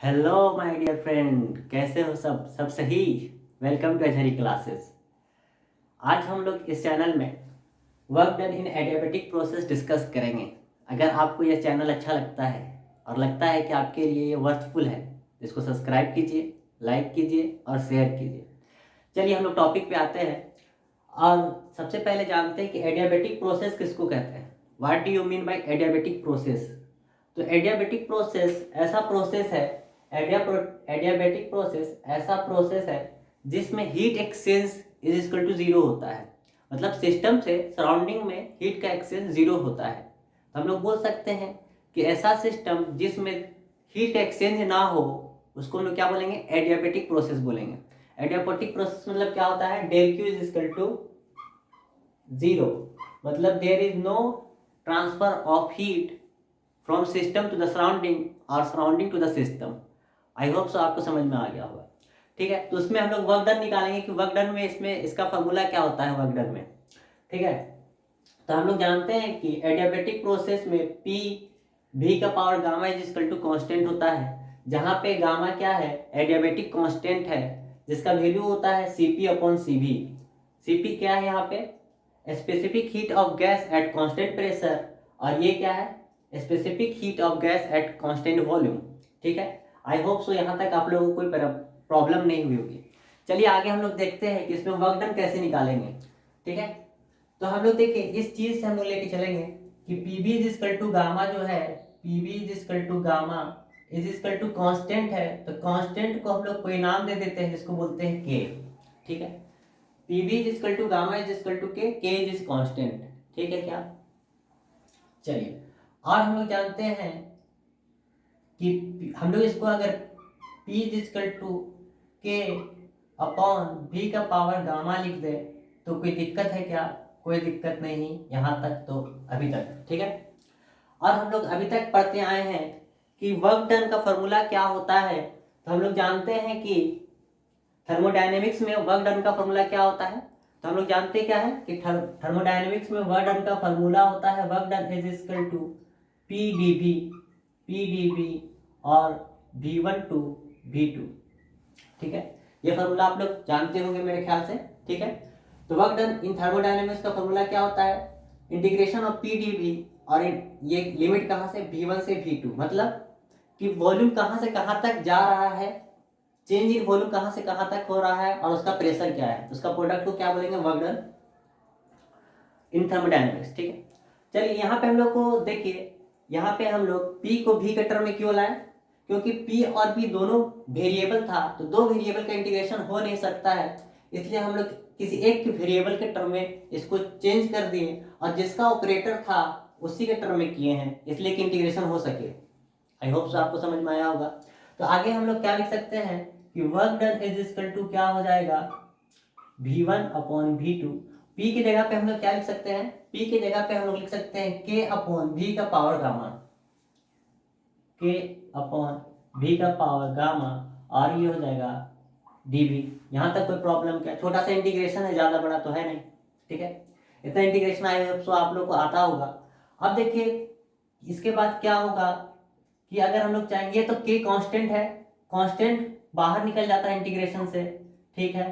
Hello my dear friend, कैसे हो सब सही। Welcome to Azhari classes. आज हम लोग इस चैनल में work done in adiabatic process discuss करेंगे। अगर आपको यह चैनल अच्छा लगता है और लगता है कि आपके लिए ये वर्थफुल है तो इसको सब्सक्राइब कीजिए, लाइक कीजिए और शेयर कीजिए। चलिए हम लोग टॉपिक पे आते हैं और सबसे पहले जानते हैं कि एडियाबेटिक प्रोसेस किसको कहते हैं। What do you mean by adiabatic process. तो एडियाबेटिक प्रोसेस ऐसा प्रोसेस है, एडियाबेटिक प्रोसेस ऐसा प्रोसेस है जिसमें heat exchange is equal to zero होता है। मतलब सिस्टम से सराउंडिंग में हीट का एक्सचेंज जीरो होता है। तो हम लोग बोल सकते हैं कि ऐसा सिस्टम जिसमें हीट एक्सचेंज ना हो उसको हम लोग क्या बोलेंगे, एडियाबेटिक प्रोसेस बोलेंगे। एडियाबेटिक प्रोसेस मतलब क्या होता है, del Q is equal to zero. मतलब there is no transfer of heat from system to the surrounding और surrounding to the system. I hope so आपको समझ में आ गया होगा। ठीक है, तो उसमें हम लोग वर्क डन निकालेंगे कि वर्क डन में इसमें इसका फॉर्मूला क्या होता है वर्क डन में। ठीक है, तो हम लोग जानते हैं कि एडियाबेटिक प्रोसेस में पी भी का power gamma is equal to constant होता है, जहाँ पे गामा क्या है, एडियाबेटिक कॉन्स्टेंट है जिसका वैल्यू होता है सीपी अपॉन सीवी। सीपी क्या है यहाँ पे, specific heat of gas at constant pressure, और ये क्या है, specific heat of gas at constant volume. ठीक है, आई होप सो यहाँ तक आप लोगों को कोई प्रॉब्लम नहीं हुई होगी। चलिए आगे हम लोग देखते हैं कि इसमें वर्क डन कैसे निकालेंगे। ठीक है, तो हम लोग देखिए इस चीज से हम लोग लेके चलेंगे कि PV is equal to gamma जो है, PV is equal to gamma is equal to constant है। तो कांस्टेंट को हम लोग कोई नाम दे देते हैं जिसको बोलते हैं के। ठीक है, PV is equal to gamma is equal to K is constant. ठीक है क्या, चलिए और हम लोग जानते हैं कि हम लोग इसको अगर P इज इक्वल टू के अपॉन भी का पावर गामा लिख दे तो कोई दिक्कत है क्या, कोई दिक्कत नहीं यहाँ तक तो अभी तक। ठीक है, और हम लोग अभी तक पढ़ते आए हैं कि वर्क डन का फॉर्मूला क्या होता है। तो हम लोग जानते हैं कि थर्मोडायनेमिक्स में वर्क डन का फॉर्मूला क्या होता है। तो हम लोग जानते क्या है कि थर्मोडायनेमिक्स में वर्क डन का फॉर्मूला होता है work done is equal to P D V और V1 टू V2। ठीक है, ये फॉर्मूला आप लोग जानते होंगे मेरे ख्याल से। ठीक है, तो वर्क डन इन थर्मोडायनेमिक्स का फॉर्मूला क्या होता है, integration of P D V, और ये लिमिट कहाँ से, V1 से V2। मतलब कि वॉल्यूम कहाँ से कहाँ तक जा रहा है, चेंज इन वॉल्यूम कहाँ से कहाँ तक हो रहा है और उसका प्रेशर क्या है, उसका प्रोडक्ट को क्या बोलेंगे, वर्क डन इन थर्मोडायनेमिक्स। ठीक है, चलिए यहाँ पे हम लोग को देखिए, यहाँ पे हम लोग P को V के टर्म में क्यों लाए, क्योंकि P और P दोनों वेरिएबल था, तो दो वेरिएबल का इंटीग्रेशन हो नहीं सकता है, इसलिए हम लोग किसी एक वेरिएबल के टर्म में इसको चेंज कर दिए और जिसका ऑपरेटर था उसी के टर्म में किए हैं, इसलिए कि इंटीग्रेशन हो सके। आई होप सो आपको समझ में आया होगा। तो आगे हम लोग क्या लिख सकते हैं कि work done is equal to क्या हो जाएगा, V1 अपॉन V2। P की जगह पे हम लोग क्या लिख सकते हैं, P की जगह पे हम लोग लिख सकते हैं K अपॉन V का power gamma, K upon V का पावर गामा, और ये हो जाएगा dV। यहाँ तक कोई प्रॉब्लम क्या, छोटा सा इंटीग्रेशन है, ज़्यादा बड़ा तो है नहीं। ठीक है, इतना इंटीग्रेशन आई होप सो आप लोग को आता होगा। अब देखिए इसके बाद क्या होगा कि अगर हम लोग चाहेंगे तो K कांस्टेंट है, कांस्टेंट बाहर निकल जाता है इंटीग्रेशन से। ठीक है,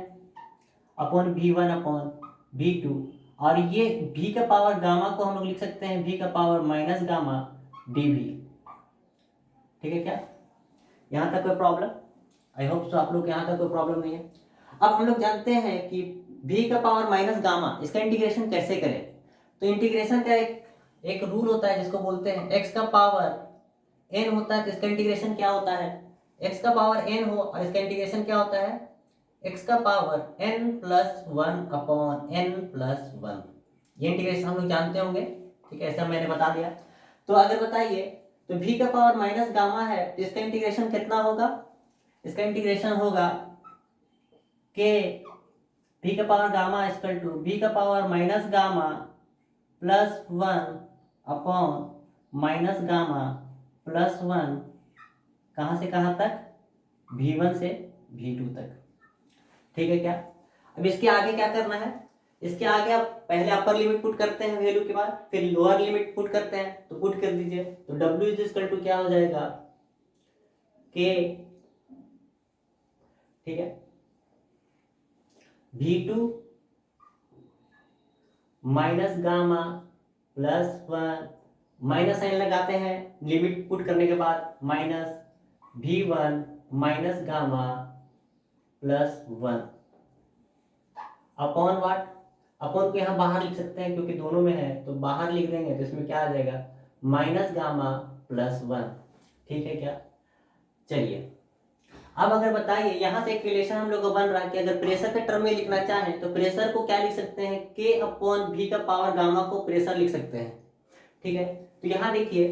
अपॉन V1 अपॉन V2, और ये V का पावर गामा को हम लोग लिख सकते हैं V का पावर माइनस गामा dV। ठीक है क्या, यहाँ तक कोई प्रॉब्लम, आई होप सो आप लोग यहाँ तक कोई प्रॉब्लम नहीं है। अब हम लोग जानते हैं कि V का पावर माइनस गामा इसका इंटीग्रेशन कैसे करें। तो इंटीग्रेशन का एक रूल होता है जिसको बोलते हैं x का पावर n होता है, तो इसका इंटीग्रेशन क्या होता है, x का पावर n हो और इसका इंटीग्रेशन क्या होता है, x का power n plus one upon n plus one. ये इंटीग्रेशन हम लोग जानते होंगे। ठीक है, ऐसा मैंने बता दिया। तो अगर बताइए तो v का पावर माइनस गामा है तो इसका इंटीग्रेशन कितना होगा, इसका इंटीग्रेशन होगा k v का power gamma equal to v का power minus gamma plus one upon minus gamma plus one, कहाँ से कहाँ तक, V1 से V2 तक। ठीक है क्या, अब इसके आगे क्या करना है, इसके आगे आप पहले अपर लिमिट पुट करते हैं वैल्यू के बाद, फिर लोअर लिमिट पुट करते हैं, तो पुट कर दीजिए। तो W इज इक्वल टू क्या हो जाएगा, के, ठीक है, V2 minus gamma plus 1, minus sign लगाते हैं लिमिट पुट करने के बाद, minus V1 minus gamma plus 1 upon what, upon को यहाँ बाहर लिख सकते हैं क्योंकि दोनों में है, तो बाहर लिख देंगे तो इसमें क्या आ जाएगा, माइनस गामा प्लस 1, ठीक है क्या। चलिए अब अगर बताइए यहाँ से एक रिलेशन हम लोग को बन रहा है कि अगर प्रेशर के टर्म में लिखना चाहें तो प्रेशर को क्या लिख सकते हैं, के अपॉन भी का पावर गामा को प्रेशर लिख सकते हैं, ठीक है। तो यहाँ देखिए,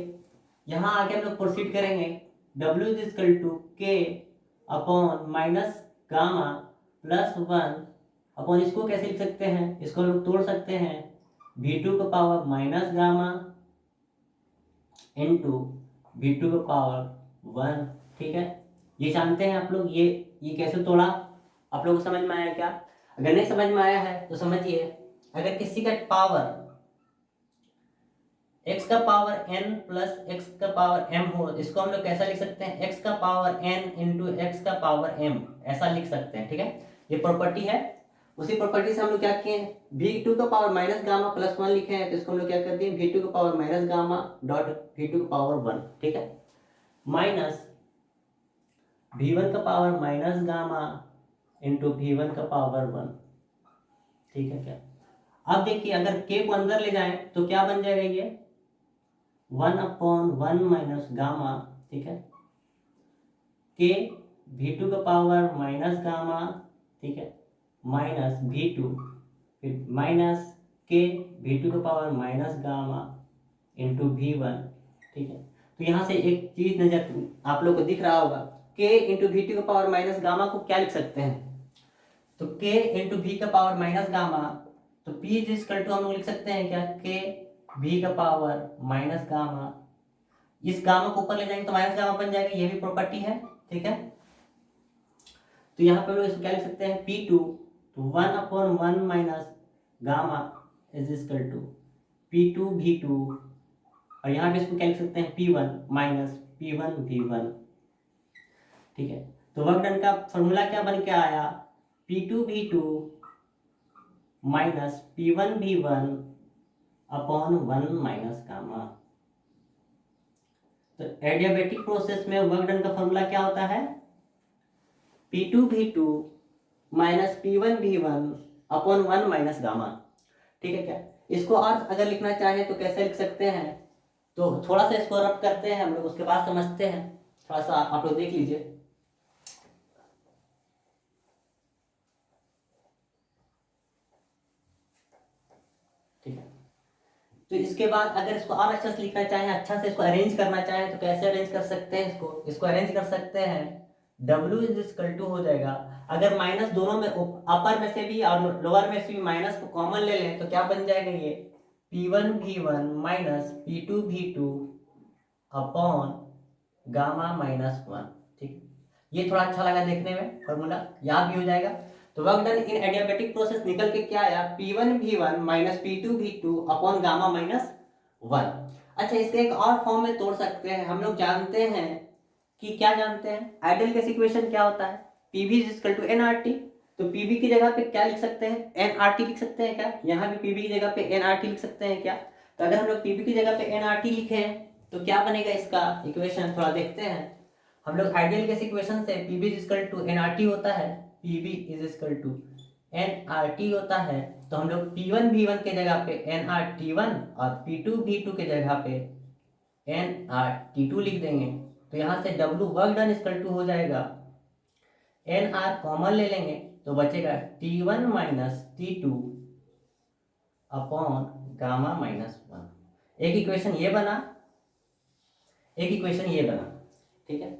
यहाँ आगे हम लोग प्रोसीड करेंगे, W इज इक्वल टू के upon minus gamma plus 1 upon, इसको कैसे लिख सकते हैं, इसको हम लोग तोड़ सकते हैं, V2 का power minus gamma into V2 का पावर 1, ठीक है। ये जानते हैं आप लोग, ये कैसे तोड़ा आप लोगों को समझ में आया क्या। अगर नहीं समझ में आया है तो समझिए, अगर किसी का पावर x का पावर n प्लस x का पावर m हो, इसको हम लोग कैसा लिख सकते हैं, x का पावर n इंटू x का पावर m, ऐसा लिख सकते हैं, ठीक है। ये प्रॉपर्टी है, उसी प्रॉपर्टी से हम लोग क्या किए, V2 का पावर माइनस गामा प्लस 1 लिखे हैं, तो इसको हम लोग क्या कर दिए, V2 का power minus gamma dot V2 का पावर 1, ठीक है, माइनस V1 का power minus gamma into V1 का पावर 1, ठीक है क्या। अब देखिए अगर k को अंदर ले जाएं तो क्या बन जाएगा, ये 1 अपॉन 1 माइनस गामा, ठीक है, के V2 का पावर माइनस गामा, ठीक है, माइनस V2 फिर माइनस के V2 का power minus gamma into V1, ठीक है। तो यहाँ से एक चीज नजर आप लोग को दिख रहा होगा, k इंटू V2 का पावर माइनस गामा को क्या लिख सकते हैं, तो k इंटू V का पावर माइनस गामा, तो P इज इक्वल टू हम लोग लिख सकते हैं क्या, k V का पावर माइनस गामा, इस गामा को ऊपर ले जाएंगे तो माइनस गामा बन जाएगा, ये भी प्रॉपर्टी है, ठीक है। तो यहाँ पे लोग इसको क्या लिख सकते हैं, P2, तो 1 upon 1 minus gamma is equal to P2 V2, और यहाँ पे इसको क्या लिख सकते हैं, P1 माइनस P1 V1, ठीक है। तो वर्क डन का फॉर्मूला क्या बन के आया, P2 V2 minus P1 V1 upon 1 minus gamma. तो एडियाबेटिक प्रोसेस में वर्क डन का फॉर्मूला क्या होता है, P2 V2 minus P1 V1 upon 1 minus gamma, ठीक है क्या। इसको और अगर लिखना चाहे तो कैसे लिख सकते हैं, तो थोड़ा सा इसको रब करते हैं हम लोग, उसके बाद समझते हैं, थोड़ा सा आप लोग देख लीजिए। ठीक है, तो इसके बाद अगर इसको और अच्छा से लिखना चाहें, अच्छा से इसको अरेंज करना चाहें तो कैसे अरेंज कर सकते हैं, इसको अरेंज कर सकते हैं, W इज इक्वल टू हो जाएगा, अगर माइनस दोनों में अपर में से भी और लोअर में से भी माइनस को कॉमन ले लें तो क्या बन जाएगा, ये P1 V1 minus P2 V2 upon gamma minus 1, ठीक। ये थोड़ा अच्छा लगा देखने में, फॉर्मूला याद भी हो जाएगा। तो work done in adiabatic process निकल के क्या आया, P1 V1 minus P2 V2 upon gamma minus 1। अच्छा, इसके एक और फॉर्म में तोड़ सकते हैं, हम लोग जानते हैं कि क्या जानते हैं, आइडियल गैस इक्वेशन क्या होता है, PV is equal to nRT, तो PV की जगह पे क्या लिख सकते हैं, nRT लिख सकते हैं क्या, यहाँ भी PV की जगह पे nRT लिख सकते हैं क्या। तो अगर हम लोग PV की जगह पे nRT लिखें तो क्या बनेगा इसका इक्वेशन, थोड़ा देखते हैं हम लोग। आइडियल गैस इक्वेशन से PV is equal to nRT होता है, PV is equal to nRT होता है, तो हम लोग P1 V1 के जगह पे nRT1 और P2 V2 के जगह पे nRT2 लिख देंगे। तो यहाँ से W work done equal to हो जाएगा, nR कॉमन ले लेंगे तो बचेगा T1 minus T2 upon gamma minus 1। एक इक्वेशन ये बना, एक इक्वेशन ये बना, ठीक है।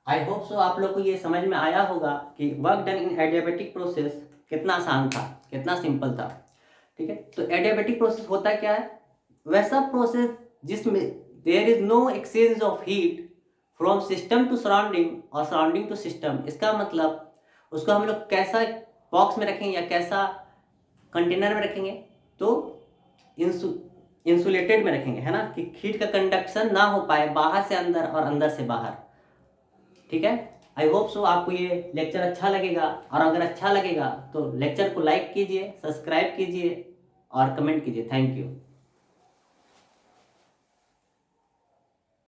आई होप सो आप लोग को ये समझ में आया होगा कि work done in adiabatic process कितना आसान था, कितना सिंपल था, ठीक है। तो एडियाबेटिक प्रोसेस होता क्या है, वैसा प्रोसेस जिसमें there is no exchange of heat from system to surrounding और सराउंडिंग टू सिस्टम। इसका मतलब उसको हम लोग कैसा बॉक्स में रखेंगे या कैसा कंटेनर में रखेंगे, तो इंसुलेटेड में रखेंगे, है ना, कि हीट का कंडक्शन ना हो पाए बाहर से अंदर और अंदर से बाहर। ठीक है। आई होप सो आपको ये लेक्चर अच्छा लगेगा, और अगर अच्छा लगेगा तो लेक्चर को लाइक कीजिए, सब्सक्राइब कीजिए और कमेंट कीजिए। Thank you.